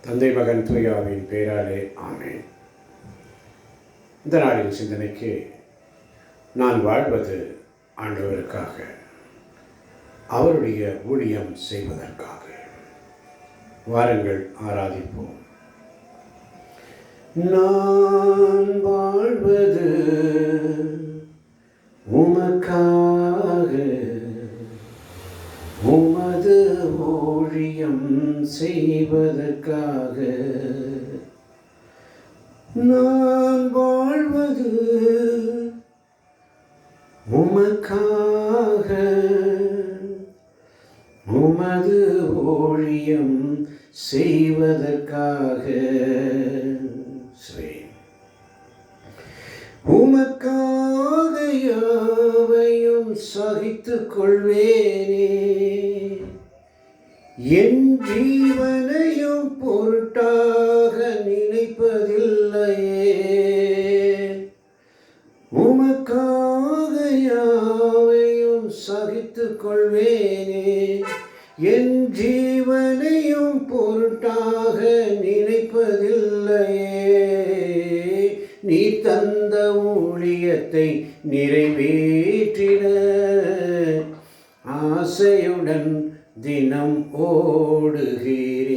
தந்தை மகன் தூயாவின் பெயராலே ஆமென். இந்த நாளின் சிந்தனைக்கு நான் வாழ்வது ஆண்டவருக்காக, அவருடைய ஊழியம் செய்வதற்காக. வாருங்கள் ஆராதிப்போம். நான் வாழ்வது உமக்காக, உமது ஊழியம் செய்வதற்காக. நான் வாழ்வது உமக்காக, உமது ஊழியம் செய்வதற்காக. உமக்காக யாவையும் சகித்துக் கொள்வேனே, என் ஜீவனையும் பொருட்டாக நினைப்பதில்லையே. உமக்காக யாவையும் சகித்துக் கொள்வேனே, என் ஜீவனையும் பொருட்டாக நினைப்பதில்லையே. நீ தந்த ஊழியத்தை நிறைவேற்றிட ஆசையுடன் தினம் ஓடுகிறேன்.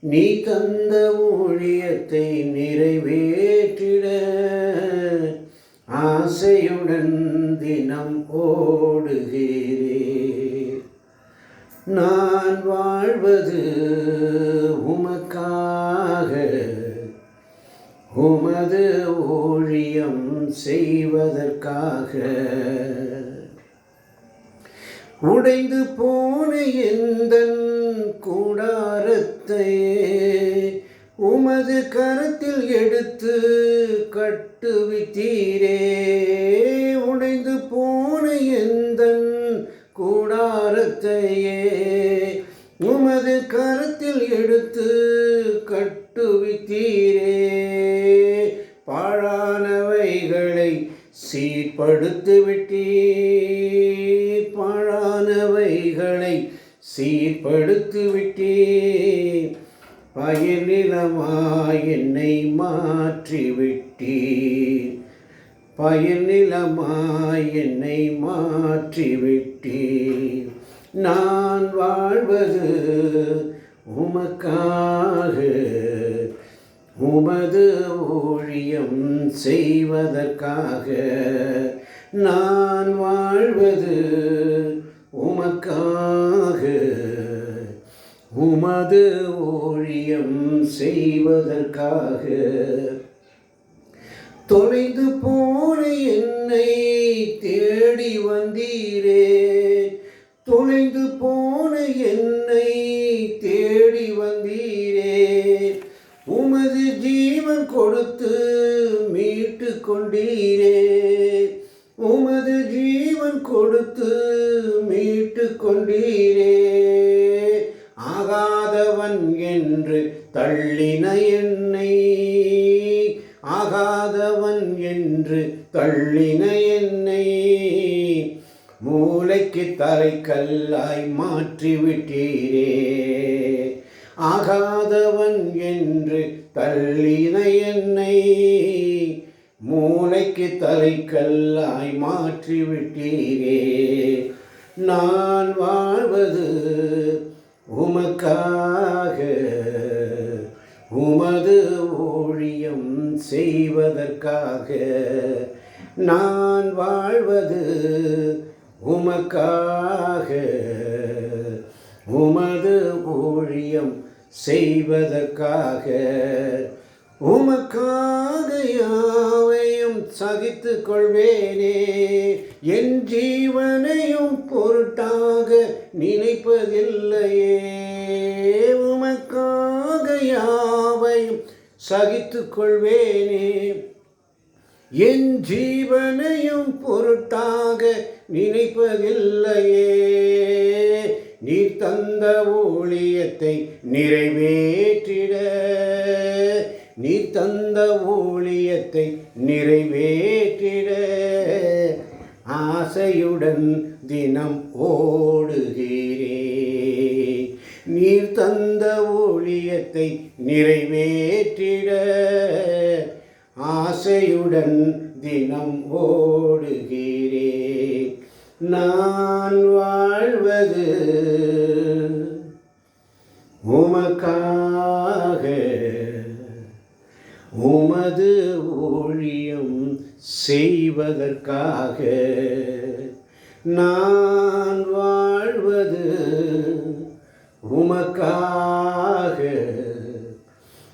நீ தந்த ஊழியத்தை நிறைவேற்றிட ஆசையுடன் தினம் ஓடுகிறேன். நான் வாழ்வது உமக்காக, உமது ஊழியம் செய்வதற்காக. உடைந்து போன எந்தன் கூடாரத்தை உமது கரத்தில் எடுத்து கட்டுவித்தீரே. உடைந்து போன எந்தன் கூடாரத்தையே உமது கரத்தில் எடுத்து கட்டுவித்தீரே. பாழானவைகளை சீர்படுத்தி விட்டீர், பாழானவைகளை சீர்படுத்தி விட்டீர். பயனிலமாய் என்னை மாற்றிவிட்டீர், பயனிலமாய் என்னை மாற்றிவிட்டீர். நான் வாழ்வது உமக்காக, உமது ஊழியம் செய்வதற்காக. நான் வாழ்வது உமக்காக, உமது ஊழியம் செய்வதற்காக. தொலைந்து போன என்னை தேடி வந்தீரே, தொலைந்து போன என்னை தேடி வந்தீரே. உமது ஜீவன் கொடுத்து மீட்டு கொண்டீரே, உமது ஜீவன் கொடுத்து மீட்டு கொண்டீரே. ஆகாதவன் என்று தள்ளின என்னை, ஆகாதவன் என்று தள்ளின என்னை மூளைக்கு தலைக்கல்லாய் மாற்றிவிட்டீரே. ஆகாதவன் என்று தள்ளின என்னை மூளைக்கு தலைக்கல்லாய் மாற்றிவிட்டீரே. நான் வாழ்வது உமக்காக, உமது ஊழியம் செய்வதற்காக. நான் வாழ்வது உமக்காக, உமது ஊழியம் செய்வதற்காக. உமக்காக யாவையும் சகித்துக் கொள்வேனே, என் ஜீவனையும் பொருட்டாக நினைப்பதில்லையே. உமக்காக யாவையும் சகித்துக் கொள்வேனே, என் ஜீவனையும் பொருட்டாக நினைப்பதில்லையே. நீ தந்த ஊழியத்தை நிறைவேற்றிட, நீ தந்த ஊழியத்தை நிறைவேற்றிட ஆசையுடன் தினம் ஓடுகிறேன். நீர் தந்த ஊழியத்தை நிறைவேற்றிட ஆசையுடன் தினம் ஓடுகிறேன். நான் வாழ்வது உமக்காக, உமது ஊழியம் செய்வதற்காக. நான் வாழ்வது உமக்காக,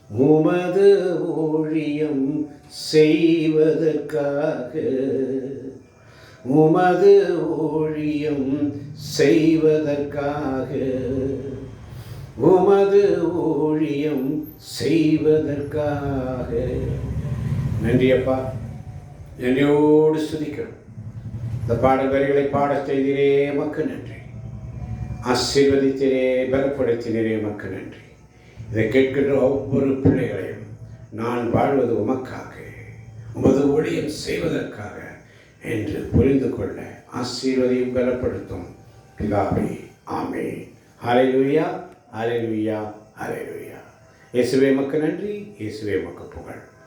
உமது ஊழியம் செய்வதற்காக. உமது ஊழியம் செய்வதற்காக. உமது ஊழியம் செய்வதற்காக. நன்றி அப்பா, நன்றியோடு ஸ்துதிக்கிறோம். இந்த பாடல் வரிகளை பாடச் செய்திரே எமக்கு நன்றி. ஆசீர்வதித்திரே, பலப்படுத்தினரே எமக்கு நன்றி. இதை கேட்கின்ற ஒவ்வொரு பிள்ளைகளையும் நான் வாழ்வது உமக்காக, உமது ஊழியம் செய்வதற்காக என்று புரிந்து கொள்ள ஆசீர்வதியும் பலப்படுத்தும் பிதாவே. ஆமென். ஹல்லேலூயா, ஹல்லேலூயா, ஹல்லேலூயா. இயேசுவே எமக்கு நன்றி, இயேசுவே எமக்கு புகழ்.